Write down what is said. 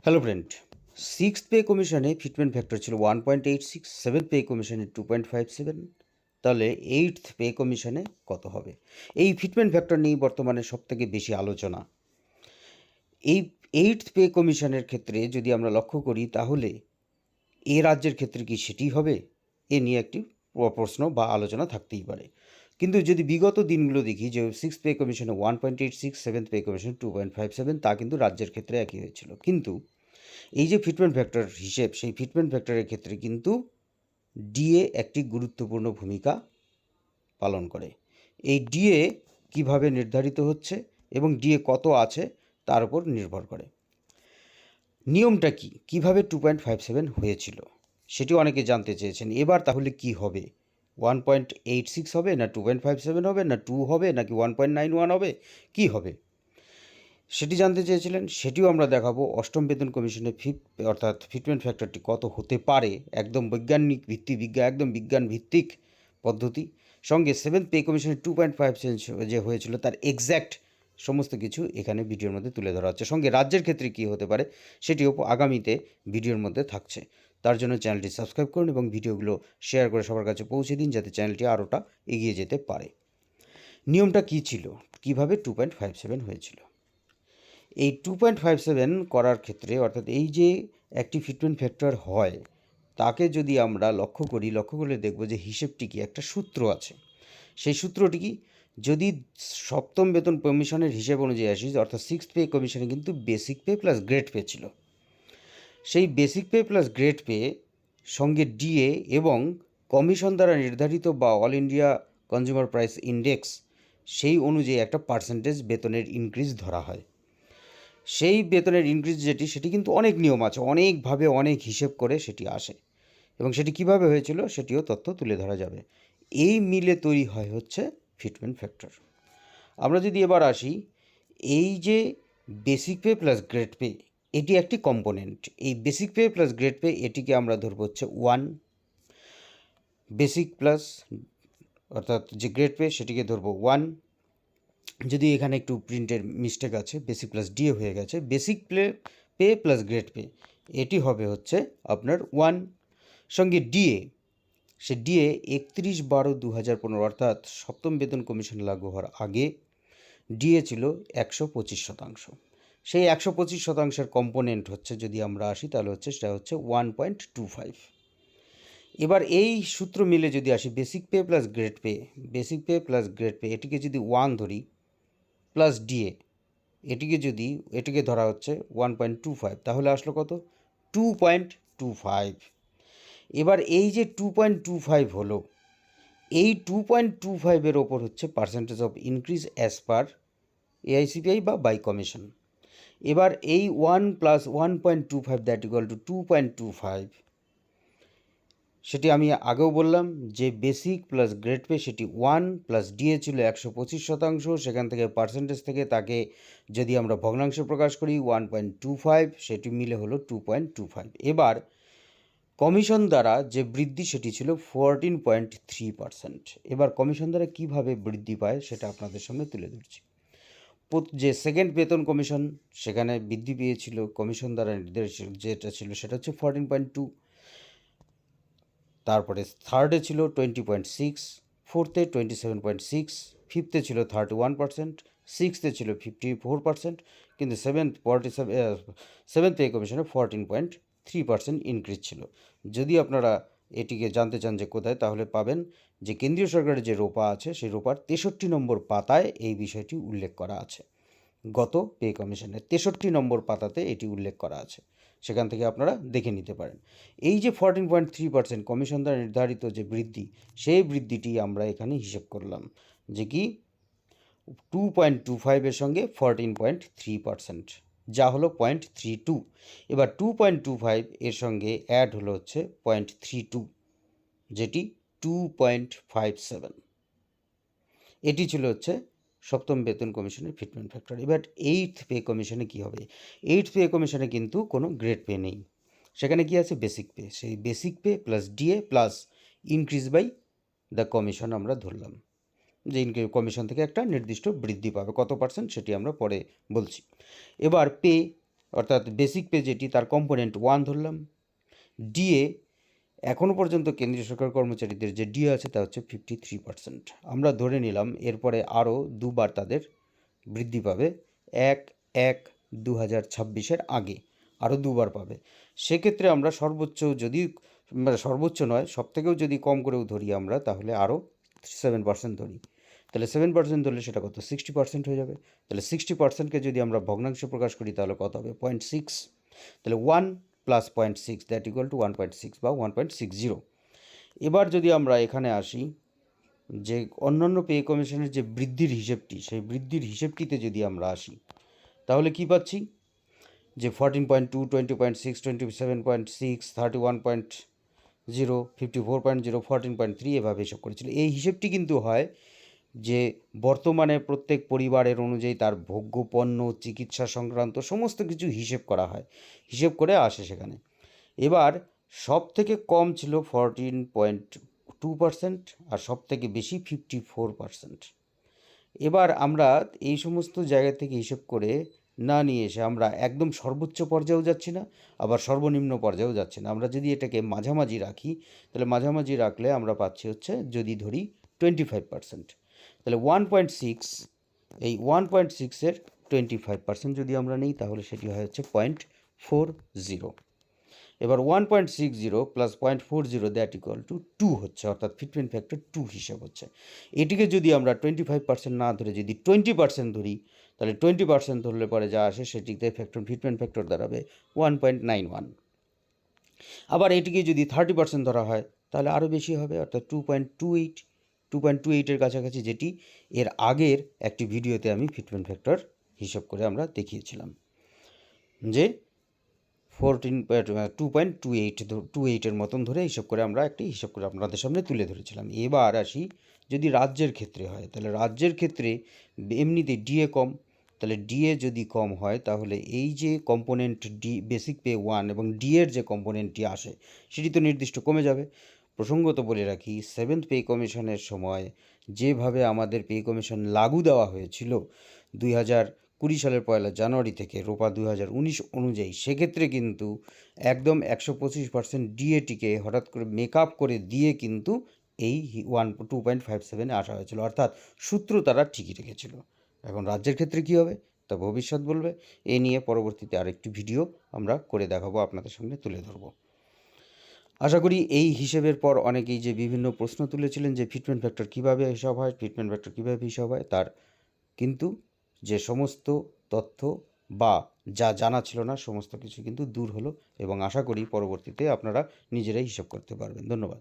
Hello friend, sixth pay কমিশনে fitment factor ছিল 1.86, seventh pay কমিশনে 2.57, তাহলে এইটথ পে কমিশনে কত হবে? এই ফিটমেন্ট ফ্যাক্টর নিয়েই বর্তমানে সবথেকে বেশি আলোচনা। এই এইটথ পে কমিশনের ক্ষেত্রে যদি আমরা লক্ষ্য করি, তাহলে এ রাজ্যের ক্ষেত্রে কি সেটি হবে? এ নিয়ে একটি প্রশ্ন বা আলোচনা থাকতেই পারে। কিন্তু যদি বিগত দিনগুলো দেখি, যে সিক্স পে কমিশনে 1.86, সেভেন্থ পে কমিশন 2.57, তা কিন্তু রাজ্যের ক্ষেত্রে একই হয়েছিল। কিন্তু এই যে ফিটমেন্ট ফ্যাক্টর হিসেব, সেই ফিটমেন্ট ফ্যাক্টরের ক্ষেত্রে কিন্তু ডিএ একটি গুরুত্বপূর্ণ ভূমিকা পালন করে। এই ডিএ কিভাবে নির্ধারিত হচ্ছে এবং ডিএ কত আছে তার উপর নির্ভর করে। নিয়মটা কি, কিভাবে 2.57 হয়েছিল, সেটিও অনেকে জানতে চেয়েছেন। এবার তাহলে কি হবে? 1.86 হবে, না 2.57 হবে, না 2 হবে, নাকি 1.91 হবে, কি হবে সেটি জানতে চেয়েছিলেন। সেটিও আমরা দেখাবো। অষ্টম বেতন কমিশনের অর্থাৎ ফিটমেন্ট ফ্যাক্টরটি কত হতে পারে, একদম বৈজ্ঞানিক ভিত্তি, একদম বিজ্ঞান ভিত্তিক পদ্ধতি। সঙ্গে সেভেন্থ পে কমিশনের 2.5 যে হয়েছিল তার এক্স্যাক্ট সমস্ত কিছু এখানে ভিডিওর মধ্যে তুলে ধরা হচ্ছে। সঙ্গে রাজ্যের ক্ষেত্রে কী হতে পারে সেটিও আগামীতে ভিডিওর মধ্যে থাকছে। তার জন্য চ্যানেলটি সাবস্ক্রাইব করুন এবং ভিডিওগুলো শেয়ার করে সবার কাছে পৌঁছে দিন, যাতে চ্যানেলটি আরোটা এগিয়ে যেতে পারে। নিয়মটা কী ছিল, কিভাবে 2.57 হয়েছিল? এই 2.57 করার ক্ষেত্রে, অর্থাৎ এই যে একটি ফিটমেন্ট ফ্যাক্টর হয়, তাকে যদি আমরা লক্ষ্য করলে দেখব যে হিসেবটি কি, একটা সূত্র আছে। সেই সূত্রটি কি, যদি সপ্তম বেতন কমিশনের হিসেব অনুযায়ী আসি, অর্থাৎ সিক্স পে কমিশনে কিন্তু basic pay plus grade pay ছিল। সেই basic pay plus grade pay সঙ্গে ডিএ এবং কমিশন দ্বারা নির্ধারিত বা all India consumer price index, সেই অনুযায়ী একটা পার্সেন্টেজ বেতনের ইনক্রিজ ধরা হয়। সেই বেতনের ইনক্রিজ সেটি কিন্তু অনেক নিয়ম আছে, অনেকভাবে অনেক হিসেব করে সেটি আসে, এবং সেটি কিভাবে হয়েছিল সেটিও তথ্য তুলে ধরা যাবে। এই মিলে তৈরি হয় হচ্ছে ফিটমেন্ট ফ্যাক্টর। আমরা যদি এবার আসি, এই যে basic pay plus grade pay, এটি একটি কম্পোনেন্ট। এই basic pay plus grade pay, এটিকে আমরা ধরবো হচ্ছে 1। বেসিক প্লাস অর্থাৎ যে গ্রেড পে, সেটিকে ধরবো 1। যদি এখানে একটু প্রিন্টের মিস্টেক আছে, বেসিক প্লাস ডিএ হয়ে গেছে, basic pay plus grade pay, এটি হবে হচ্ছে আপনার 1। সঙ্গে ডিএ, সে ডিএ 31/12/2015, অর্থাৎ সপ্তম বেতন কমিশন লাগু হওয়ার আগে ডিএ ছিল 125%। সেই 125%-এর কম্পোনেন্ট হচ্ছে, যদি আমরা আসি তাহলে হচ্ছে সেটা হচ্ছে 1.25। এবার এই সূত্র মিলে যদি আসি, basic pay plus grade pay, basic pay plus grade pay, এটিকে যদি 1 ধরি, প্লাস ডিএ, এটিকে ধরা হচ্ছে 1.25, তাহলে আসলো কত? 2.25। এবার এই যে 2.25 হলো, এই 2.25-এর ওপর হচ্ছে percentage of increase as per AICPI বা বাই কমিশন। এবার এই 1 প্লাস 1.25 দ্যাট ইকুয়াল টু 2.25, সেটি আমি আগেও বললাম যে বেসিক প্লাস গ্রেড পে সেটি 1, প্লাস ডিএ ছিল 125%, সেখান থেকে পার্সেন্টেজ থেকে তাকে যদি আমরা ভগ্নাংশে প্রকাশ করি 1.25, সেটি মিলে হলো 2.25। এবার কমিশন দ্বারা যে বৃদ্ধি সেটি ছিল 14.3%। এবার কমিশন দ্বারা কিভাবে বৃদ্ধি পায় সেটা আপনাদের সামনে তুলে ধরছি। যে সেকেন্ড বেতন কমিশন, সেখানে বৃদ্ধি পেয়েছিল কমিশন দ্বারা নির্দেশিত, যেটা ছিল সেটা হচ্ছে 14.2। তারপরে থার্ডে ছিল 20.6, ফোর্থে 27.6, ফিফথে ছিল 31%, সিক্সথে ছিল 54%, কিন্তু সেভেন্থ পে কমিশনে 14.3% ইনক্রিজ ছিল। যদি আপনারা এটিকে জানতে চান যে কোথায়, তাহলে পাবেন যে কেন্দ্রীয় সরকারের যে রোপা আছে, সেই রোপার 63 নম্বর পাতায় এই বিষয়টি উল্লেখ করা আছে। গত পে কমিশনের 63 নম্বর পাতাতে এটি উল্লেখ করা আছে, সেখান থেকে আপনারা দেখে নিতে পারেন। এই যে 14.3% কমিশন দ্বারা নির্ধারিত যে বৃদ্ধি, সেই বৃদ্ধিটি আমরা এখানে হিসেব করলাম, যে কি 2.25-এর সঙ্গে 14.3%, যা হলো 0.32। এবার 2.25 এর সঙ্গে অ্যাড হলো হচ্ছে 0.32, যেটি 2.57। এটি ছিল হচ্ছে সপ্তম বেতন কমিশনের ফিটমেন্ট ফ্যাক্টর। এবার এইটথ পে কমিশনে কী হবে? এইটথ পে কমিশনে কিন্তু কোনো গ্রেড পে নেই, সেখানে কি আছে? Basic pay. সেই basic pay plus DA plus increase by the commission আমরা ধরলাম, যে কমিশন থেকে একটা নির্দিষ্ট বৃদ্ধি পাবে, কত পার্সেন্ট সেটি আমরা পরে বলছি। এবার পে, অর্থাৎ বেসিক পে যেটি তার কম্পোনেন্ট 1 ধরলাম। ডিএ এখনও পর্যন্ত কেন্দ্রীয় সরকার কর্মচারীদের যে ডিএ আছে তা হচ্ছে 53%। আমরা ধরে নিলাম এরপরে আরও দুবার তাদের বৃদ্ধি পাবে, 1/1/2026 আগে আরও দুবার পাবে। সেক্ষেত্রে আমরা সর্বোচ্চ যদি সর্বোচ্চ নয়, সব থেকেও যদি কম করেও ধরি আমরা, তাহলে আরও 7% ধরি। তাহলে 7% ধরলে সেটা কত? 60% হয়ে যাবে। তাহলে 60%কে যদি আমরা ভগ্নাংশে প্রকাশ করি তাহলে কত হবে? 0.6। তাহলে 1 + 0.6 দ্যাট ইকুয়াল টু 1.6 বা 1.60। এবার যদি আমরা এখানে আসি, যে অন্যান্য পে কমিশনের যে বৃদ্ধির হিসেবটি, সেই বৃদ্ধির হিসেবটিতে যদি আমরা আসি, তাহলে কি পাচ্ছি? যে 14.2, 20.6, 27.6, 31.0, 54.0, 14.3 এভাবে হিসাব করেছিল। এই হিসেবটি কিন্তু হয় যে বর্তমানে প্রত্যেক পরিবারের অনুযায়ী তার ভোগ্য পণ্য, চিকিৎসা সংক্রান্ত সমস্ত কিছু হিসেব করা হয়, হিসেব করে আসে সেখানে। এবার সব থেকে কম ছিল 14.2% আর সব থেকে বেশি 54%। এবার আমরা এই সমস্ত জায়গা থেকে হিসেব করে না নিয়ে এসে আমরা একদম সর্বোচ্চ পর্যায়েও যাচ্ছি না, আবার সর্বনিম্ন পর্যায়েও যাচ্ছি না। আমরা যদি এটাকে মাঝামাঝি রাখি, তাহলে মাঝামাঝি রাখলে আমরা পাচ্ছি হচ্ছে, যদি ধরি 25%, তাহলে 1.6, এই 1.6-এর 25% যদি আমরা নিই তাহলে সেটি হয় হচ্ছে 0.40। এবার 1.60 + 0.40 দ্যাট ইকুয়াল টু 2 হচ্ছে, অর্থাৎ ফিটমেন্ট ফ্যাক্টর 2 হিসাব হচ্ছে। এটিকে যদি আমরা 25% না ধরে যদি 20% ধরি, তাহলে 20% ধরলে পরে যা আসে সেটিতে ফিটমেন্ট ফ্যাক্টর দাঁড়াবে 1.91। আবার এটিকে যদি 30% ধরা হয় তাহলে আরও বেশি হবে, অর্থাৎ 2.28 কাছাকাছি, যেটি এর আগের একটি ভিডিওতে আমি ফিটমেন্ট ফ্যাক্টর হিসাব করে আমরা দেখিয়েছিলাম, যে 2.28 মতন ধরে হিসাব করে আমরা একটি হিসাব করে আপনাদের সামনে তুলে ধরেছিলাম। এবার আসি, যদি রাজ্যের ক্ষেত্রে হয়, তাহলে রাজ্যের ক্ষেত্রে এমনিতে ডিএ কম, তাহলে ডিএ যদি কম হয় তাহলে এই যে কম্পোনেন্ট ডি বেসিক পে 1 এবং ডিএর যে কম্পোনেন্টটি আসে সেটি তো নির্দিষ্ট কমে যাবে। প্রসঙ্গত বলে রাখি, 7th পে কমিশনের সময় যেভাবে আমাদের পে কমিশন লাগু দেওয়া হয়েছিল 2020 সালের 1 জানুয়ারি থেকে রোপা 2019 অনুযায়ী, সেক্ষেত্রে কিন্তু একদম 125% ডিএটিকে হঠাৎ করে মেকআপ করে দিয়ে কিন্তু এই 2.57 আসা হয়েছিল, অর্থাৎ সূত্র তারা ঠিকই রেখেছিল। এখন রাজ্যের ক্ষেত্রে কী হবে তা ভবিষ্যৎ বলবে। এ নিয়ে পরবর্তীতে আরেকটি ভিডিও আমরা করে দেখাবো, আপনাদের সামনে তুলে ধরবো। আশা করি এই হিসেবের পর অনেকেই যে বিভিন্ন প্রশ্ন তুলেছিলেন যে ফিটমেন্ট ফ্যাক্টর কীভাবে হিসাব হয়, ফিটমেন্ট ফ্যাক্টর কীভাবে হিসাব হয়, তার কিন্তু যে সমস্ত তথ্য বা যা জানা ছিল না সমস্ত কিছু কিন্তু দূর হলো, এবং আশা করি পরবর্তীতে আপনারা নিজেরাই হিসাব করতে পারবেন। ধন্যবাদ।